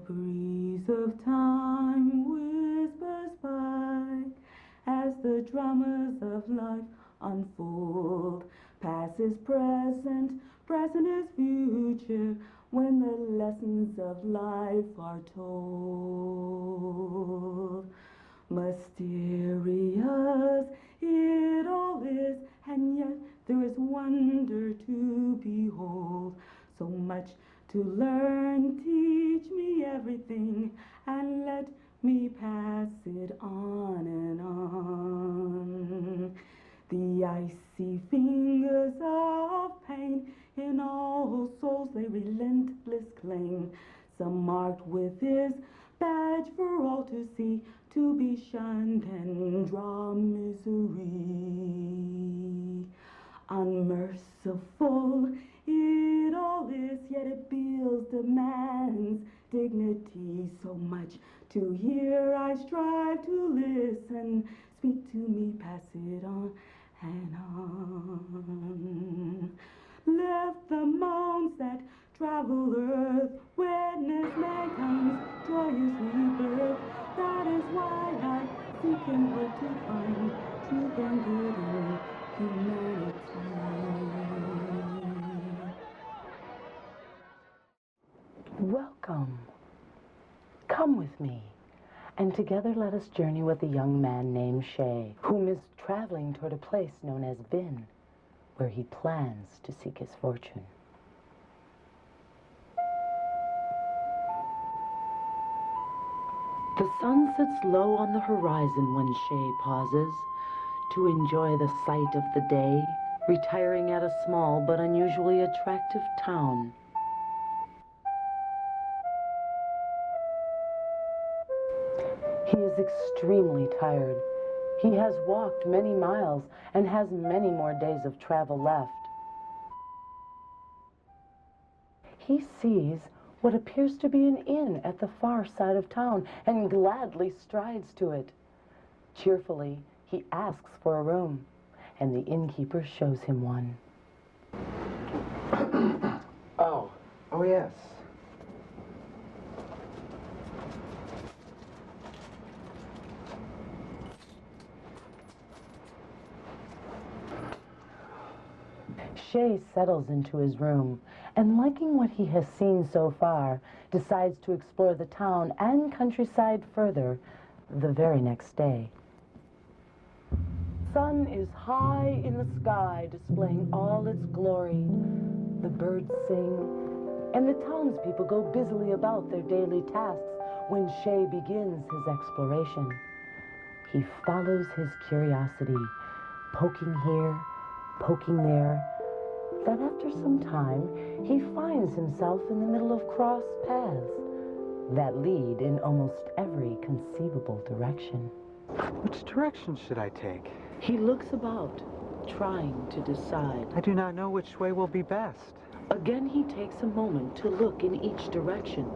breeze of time whispers by as the dramas of life unfold. Past is present, present is future, when the lessons of life are told. Mysterious it all is, and yet there is wonder to behold. So much to learn, teach me everything, and let me pass it on and on. The icy fingers of pain in all souls they relentless claim, some marked with his badge for all to see, to be shunned and draw misery. Unmerciful it all is, yet it builds, demands dignity. So much to hear, I strive to listen. Speak to me, pass it on and on. Left the mounds that travel earth, witness mankind's joyous rebirth. That is why I seek and hope to find truth and good in humanity. Welcome. Come with me, and together let us journey with a young man named Shay, whom is traveling toward a place known as Vin, where he plans to seek his fortune. The sun sits low on the horizon when Shay pauses to enjoy the sight of the day, retiring at a small but unusually attractive town. He is extremely tired. He has walked many miles and has many more days of travel left. He sees what appears to be an inn at the far side of town and gladly strides to it. Cheerfully, he asks for a room, and the innkeeper shows him one. Oh yes. Shay settles into his room, and liking what he has seen so far, decides to explore the town and countryside further the very next day. Sun is high in the sky, displaying all its glory. The birds sing, and the townspeople go busily about their daily tasks when Shay begins his exploration. He follows his curiosity, poking here, poking there, that after some time, he finds himself in the middle of cross paths that lead in almost every conceivable direction. Which direction should I take? He looks about, trying to decide. I do not know which way will be best. Again, he takes a moment to look in each direction.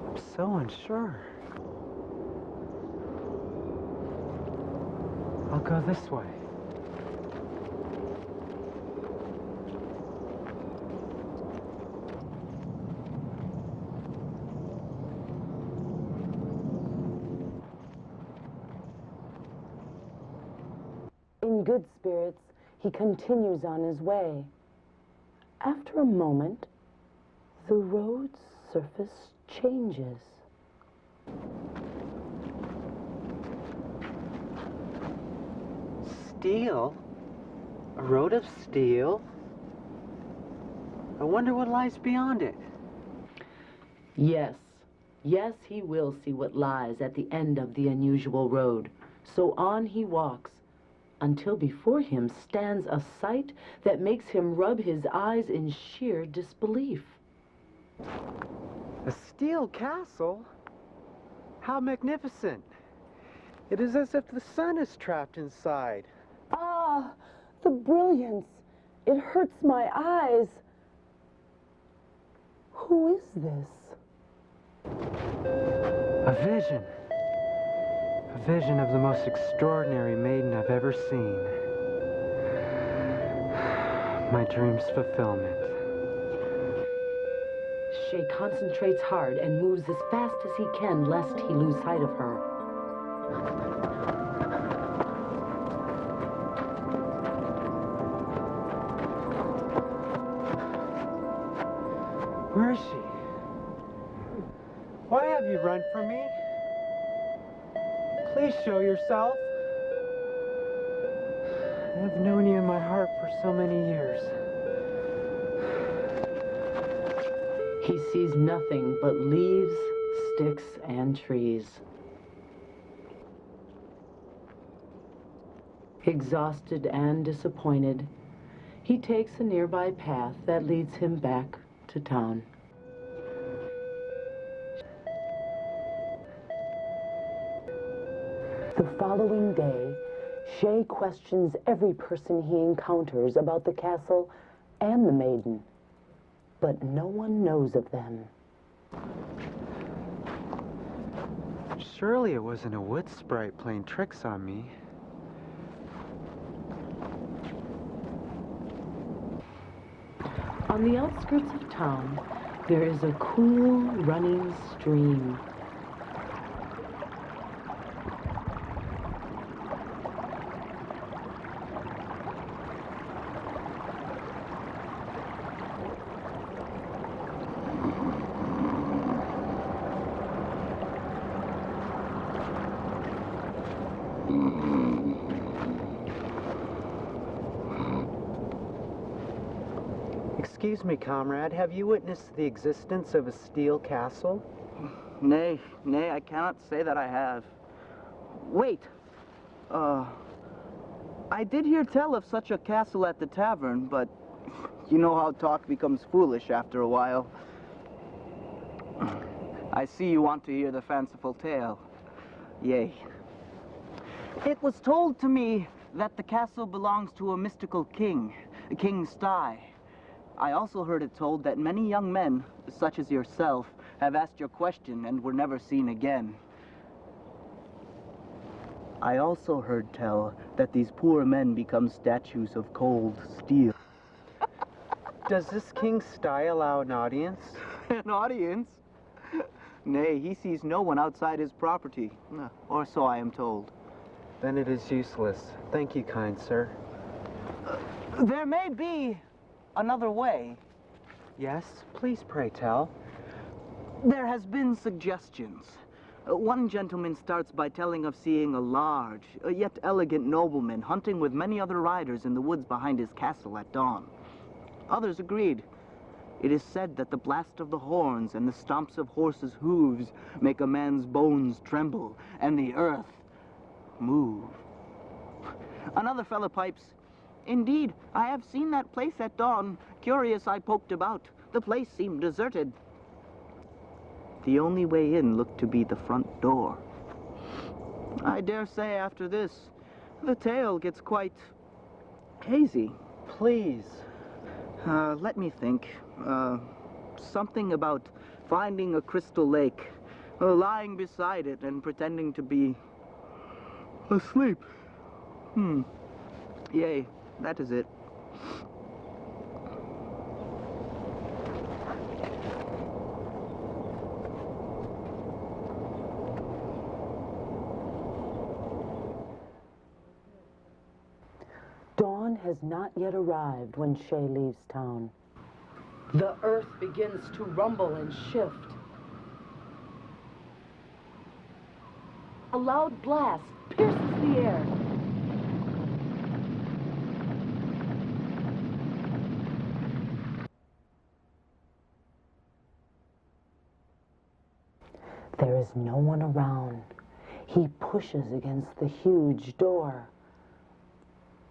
I'm so unsure. I'll go this way. In good spirits, he continues on his way. After a moment, the road's surface changes. Steel? A road of steel? I wonder what lies beyond it. Yes, yes, he will see what lies at the end of the unusual road. So on he walks, until before him stands a sight that makes him rub his eyes in sheer disbelief. A steel castle? How magnificent! It is as if the sun is trapped inside. Ah, the brilliance! It hurts my eyes. Who is this? A vision. A vision of the most extraordinary maiden I've ever seen. My dream's fulfillment. Shay concentrates hard and moves as fast as he can lest he lose sight of her. Where is she? Why have you run from me? Please show yourself. I've known you in my heart for so many years. He sees nothing but leaves, sticks, and trees. Exhausted and disappointed, he takes a nearby path that leads him back to town. The following day, Shay questions every person he encounters about the castle and the maiden, but no one knows of them. Surely it wasn't a wood sprite playing tricks on me. On the outskirts of town, there is a cool running stream. Excuse me, comrade, have you witnessed the existence of a steel castle? Nay, I cannot say that I have. Wait, I did hear tell of such a castle at the tavern, but you know how talk becomes foolish after a while. I see you want to hear the fanciful tale. Yea. It was told to me that the castle belongs to a mystical king, King Sty. I also heard it told that many young men, such as yourself, have asked your question and were never seen again. I also heard tell that these poor men become statues of cold steel. Does this King Sty allow an audience? An audience? Nay, he sees no one outside his property, or so I am told. Then it is useless. Thank you, kind sir. There may be another way. Yes, please pray tell. There has been suggestions. One gentleman starts by telling of seeing a large, yet elegant nobleman hunting with many other riders in the woods behind his castle at dawn. Others agreed. It is said that the blast of the horns and the stomps of horses' hooves make a man's bones tremble and the earth move. Another fellow pipes, "Indeed, I have seen that place at dawn. Curious, I poked about. The place seemed deserted." The only way in looked to be the front door. I dare say after this, the tale gets quite hazy. Please. Let me think. Something about finding a crystal lake, lying beside it and pretending to be asleep. Yea, that is it. Dawn has not yet arrived when Shay leaves town. The earth begins to rumble and shift. A loud blast pierces the air. There is no one around. He pushes against the huge door.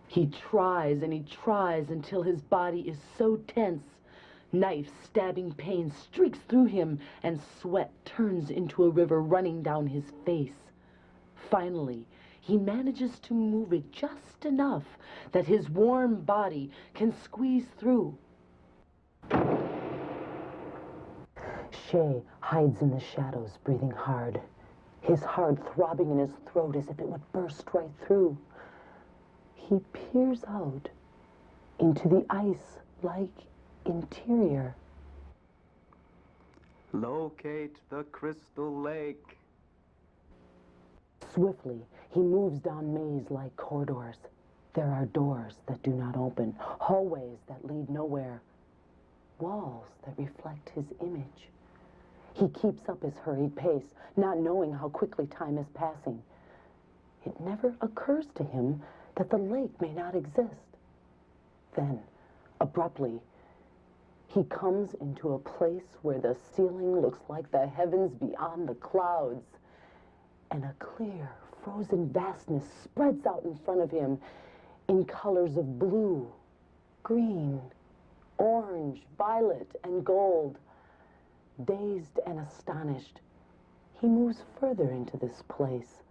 He tries and he tries until his body is so tense. Knife-stabbing pain streaks through him and sweat turns into a river running down his face. Finally, he manages to move it just enough that his warm body can squeeze through. Shay hides in the shadows, breathing hard, his heart throbbing in his throat as if it would burst right through. He peers out into the ice-like interior. Locate the crystal lake. Swiftly, he moves down maze-like corridors. There are doors that do not open, hallways that lead nowhere, walls that reflect his image. He keeps up his hurried pace, not knowing how quickly time is passing. It never occurs to him that the lake may not exist. Then, abruptly, he comes into a place where the ceiling looks like the heavens beyond the clouds, and a clear, frozen vastness spreads out in front of him in colors of blue, green, orange, violet, and gold. Dazed and astonished, he moves further into this place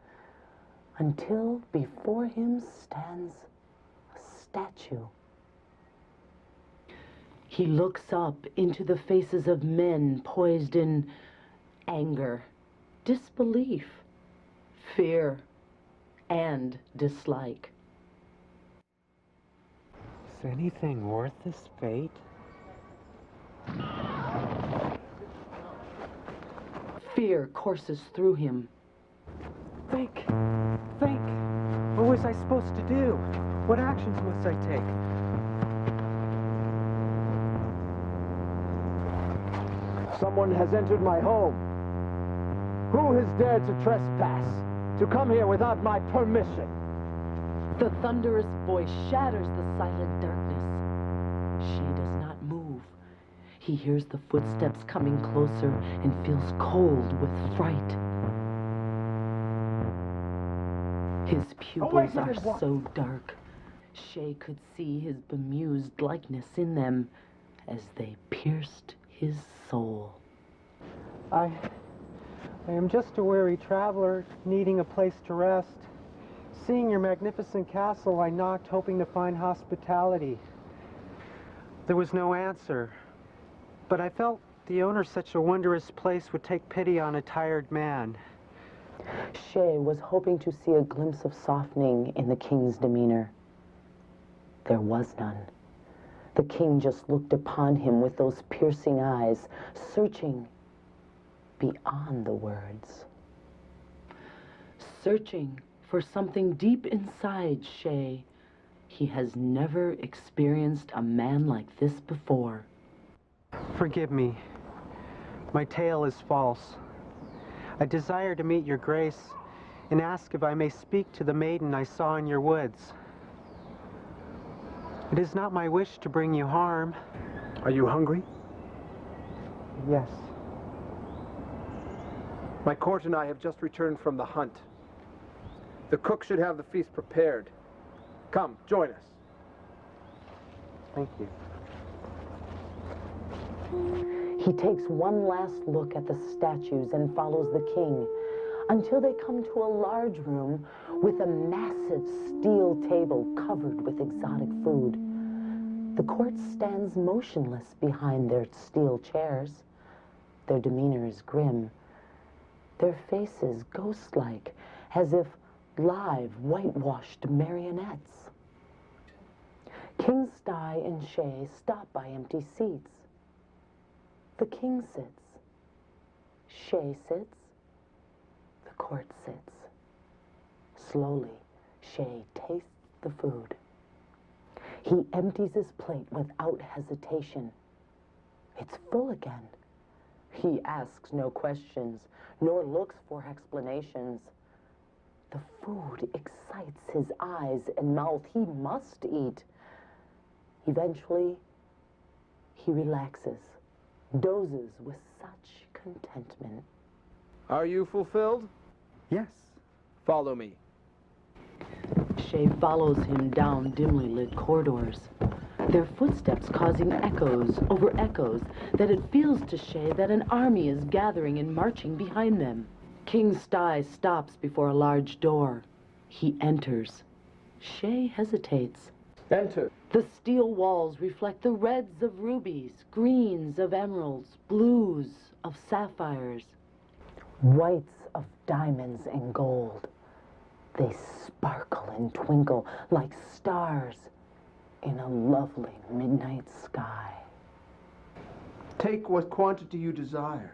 until before him stands a statue. He looks up into the faces of men poised in anger, disbelief, fear, and dislike. Is anything worth this fate? Fear courses through him. Think! Think! What was I supposed to do? What actions must I take? Someone has entered my home. Who has dared to trespass, to come here without my permission? The thunderous voice shatters the silent darkness. She does not move. He hears the footsteps coming closer and feels cold with fright. His pupils are so dark, Shay could see his bemused likeness in them as they pierced his soul. I am just a weary traveler, needing a place to rest. Seeing your magnificent castle, I knocked, hoping to find hospitality. There was no answer, but I felt the owner of such a wondrous place would take pity on a tired man. Shay was hoping to see a glimpse of softening in the king's demeanor. There was none. The king just looked upon him with those piercing eyes, searching beyond the words. Searching for something deep inside Shay. He has never experienced a man like this before. Forgive me. My tale is false. I desire to meet your grace and ask if I may speak to the maiden I saw in your woods. It is not my wish to bring you harm. Are you hungry? Yes. My court and I have just returned from the hunt. The cook should have the feast prepared. Come, join us. Thank you. He takes one last look at the statues and follows the king until they come to a large room with a massive steel table covered with exotic food. The court stands motionless behind their steel chairs. Their demeanor is grim, their faces ghost-like, as if live, whitewashed marionettes. King Sty and Shay stop by empty seats. The king sits. Shay sits. The court sits. Slowly, Shay tastes the food. He empties his plate without hesitation. It's full again. He asks no questions, nor looks for explanations. The food excites his eyes and mouth. He must eat. Eventually, he relaxes, dozes with such contentment. Are you fulfilled? Yes. Follow me. Shay follows him down dimly lit corridors, their footsteps causing echoes over echoes that it feels to Shay that an army is gathering and marching behind them. King Sty stops before a large door. He enters. Shay hesitates. Enter. The steel walls reflect the reds of rubies, greens of emeralds, blues of sapphires, whites of diamonds and gold. They sparkle and twinkle like stars in a lovely midnight sky. Take what quantity you desire.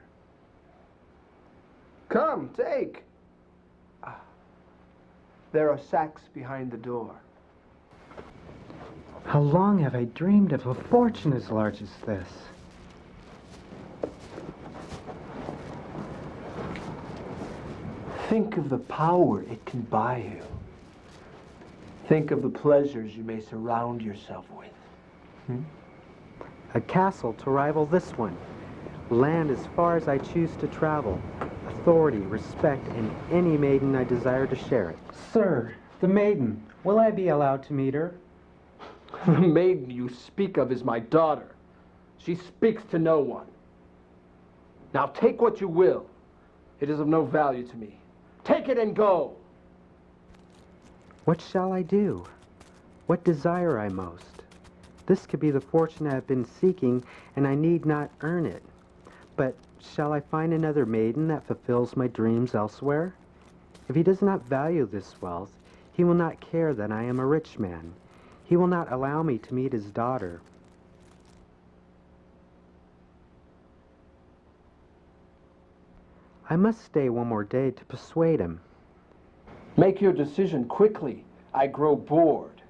Come, take. There are sacks behind the door. How long have I dreamed of a fortune as large as this? Think of the power it can buy you. Think of the pleasures you may surround yourself with. A castle to rival this one. Land as far as I choose to travel. Authority, respect, and any maiden I desire to share it. Sir, the maiden. Will I be allowed to meet her? The maiden you speak of is my daughter. She speaks to no one. Now take what you will. It is of no value to me. Take it and go. What shall I do? What desire I most? This could be the fortune I have been seeking, and I need not earn it. But shall I find another maiden that fulfills my dreams elsewhere? If he does not value this wealth, he will not care that I am a rich man. He will not allow me to meet his daughter. I must stay one more day to persuade him. Make your decision quickly. I grow bored.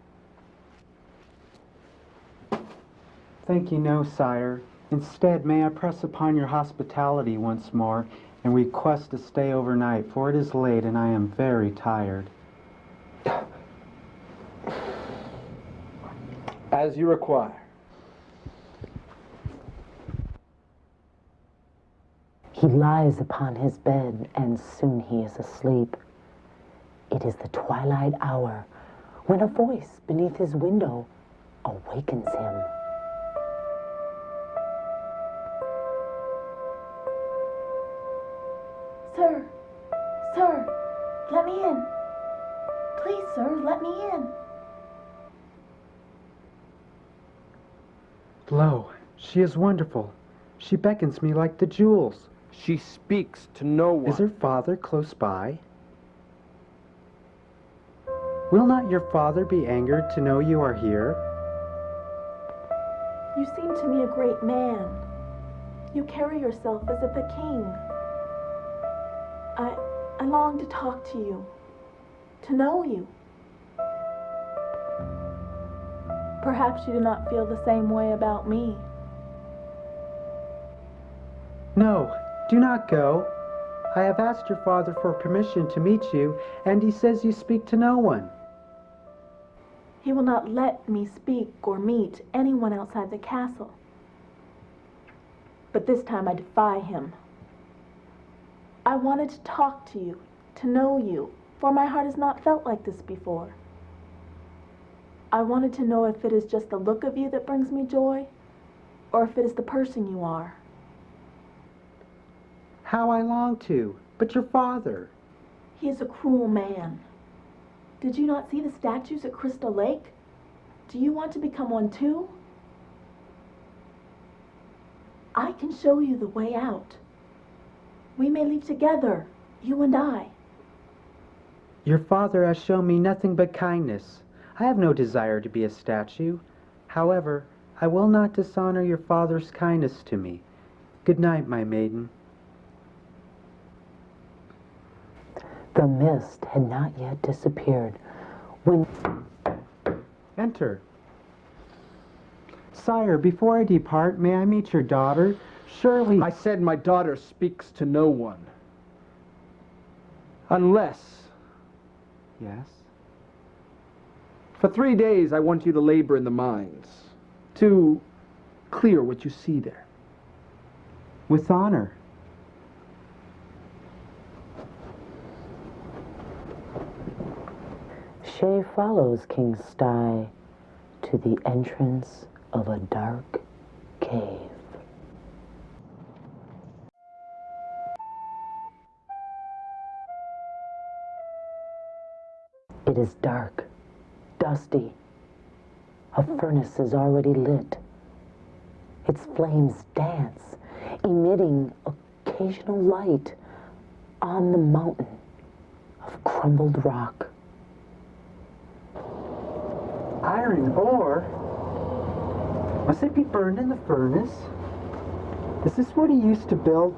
Thank you, no, sire. Instead, may I press upon your hospitality once more and request to stay overnight, for it is late and I am very tired. As you require. He lies upon his bed, and soon he is asleep. It is the twilight hour, when a voice beneath his window awakens him. Sir, let me in. Please, sir, let me in. Lo, she is wonderful. She beckons me like the jewels. She speaks to no one. Is her father close by? Will not your father be angered to know you are here? You seem to me a great man. You carry yourself as if a king. I long to talk to you, to know you. Perhaps you do not feel the same way about me. No, do not go. I have asked your father for permission to meet you, and he says you speak to no one. He will not let me speak or meet anyone outside the castle. But this time I defy him. I wanted to talk to you, to know you, for my heart has not felt like this before. I wanted to know if it is just the look of you that brings me joy, or if it is the person you are. How I long to, but your father. He is a cruel man. Did you not see the statues at Crystal Lake? Do you want to become one too? I can show you the way out. We may leave together, you and I. Your father has shown me nothing but kindness. I have no desire to be a statue. However, I will not dishonor your father's kindness to me. Good night, my maiden. The mist had not yet disappeared when... Enter. Sire, before I depart, may I meet your daughter? Surely... I said my daughter speaks to no one. Unless... Yes? For 3 days I want you to labor in the mines. To clear what you see there. With honor. Shay follows King Sty to the entrance of a dark cave. It is dark, dusty. A furnace is already lit. Its flames dance, emitting occasional light on the mountain of crumbled rock. Iron ore? Must it be burned in the furnace? Is this what he used to build?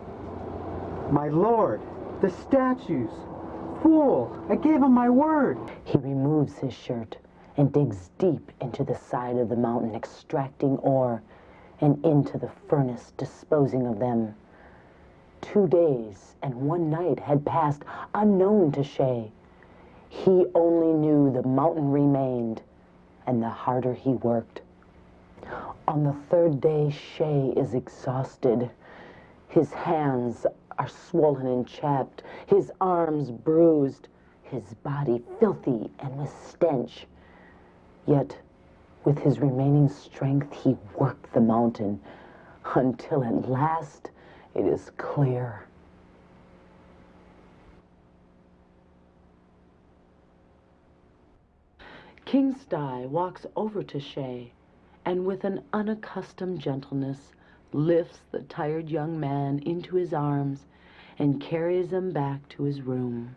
My lord, The statues. Fool! I gave him my word. He removes his shirt and digs deep into the side of the mountain, extracting ore, and into the furnace, disposing of them. 2 days and 1 night had passed unknown to Shay. He only knew the mountain remained, and the harder he worked. On the 3rd day, Shay is exhausted. His hands are swollen and chapped, his arms bruised, his body filthy and with stench. Yet, with his remaining strength, he worked the mountain until at last it is clear. King Sty walks over to Shay and with an unaccustomed gentleness lifts the tired young man into his arms and carries him back to his room.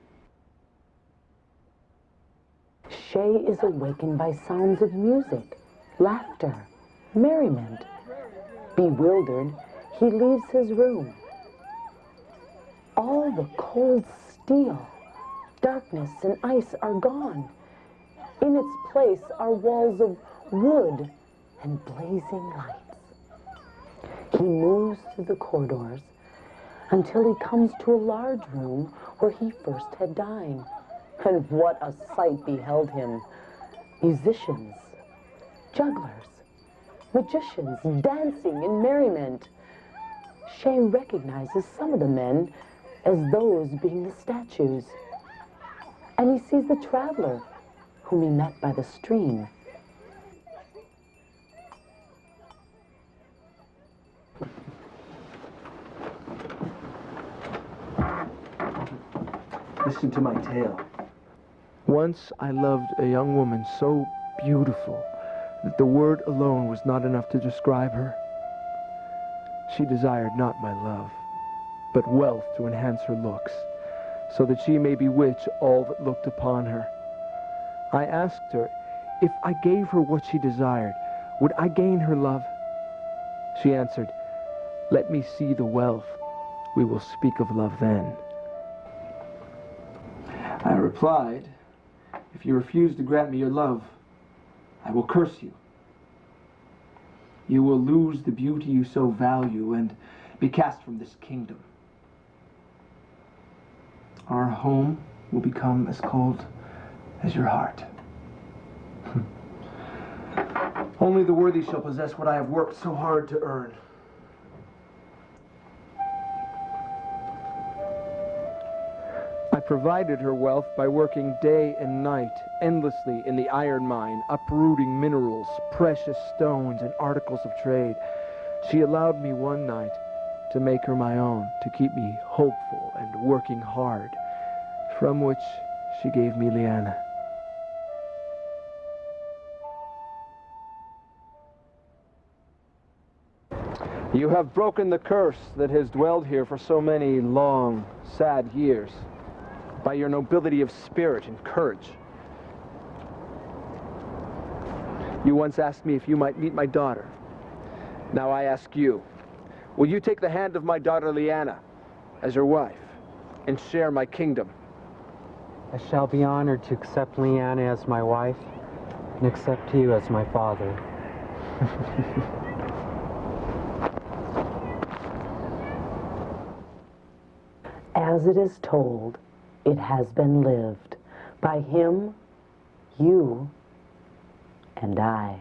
Shay is awakened by sounds of music, laughter, merriment. Bewildered, he leaves his room. All the cold steel, darkness, and ice are gone. In its place are walls of wood and blazing lights. He moves through the corridors until he comes to a large room where he first had dined. And what a sight beheld him! Musicians, jugglers, magicians, dancing in merriment. Shay recognizes some of the men as those being the statues. And he sees the traveler whom he met by the stream. Listen to my tale. Once I loved a young woman so beautiful that the word alone was not enough to describe her. She desired not my love, but wealth to enhance her looks, so that she may bewitch all that looked upon her. I asked her, if I gave her what she desired, would I gain her love? She answered, let me see the wealth. We will speak of love then. I replied, if you refuse to grant me your love, I will curse you. You will lose the beauty you so value and be cast from this kingdom. Our home will become as cold as your heart. Only the worthy shall possess what I have worked so hard to earn. I provided her wealth by working day and night, endlessly in the iron mine, uprooting minerals, precious stones, and articles of trade. She allowed me one night to make her my own, to keep me hopeful and working hard, from which she gave me Leanna. You have broken the curse that has dwelled here for so many long, sad years, by your nobility of spirit and courage. You once asked me if you might meet my daughter. Now I ask you, will you take the hand of my daughter Leanna as your wife and share my kingdom? I shall be honored to accept Leanna as my wife and accept you as my father. As it is told, it has been lived by him, you, and I.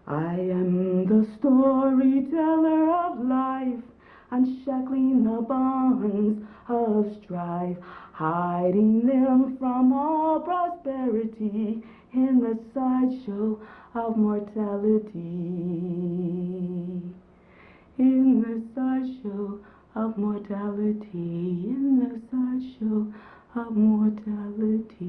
I am the storyteller of life, unshackling the bonds of strife, hiding them from all prosperity in the sideshow of mortality. In the sideshow of mortality, in the sideshow of mortality.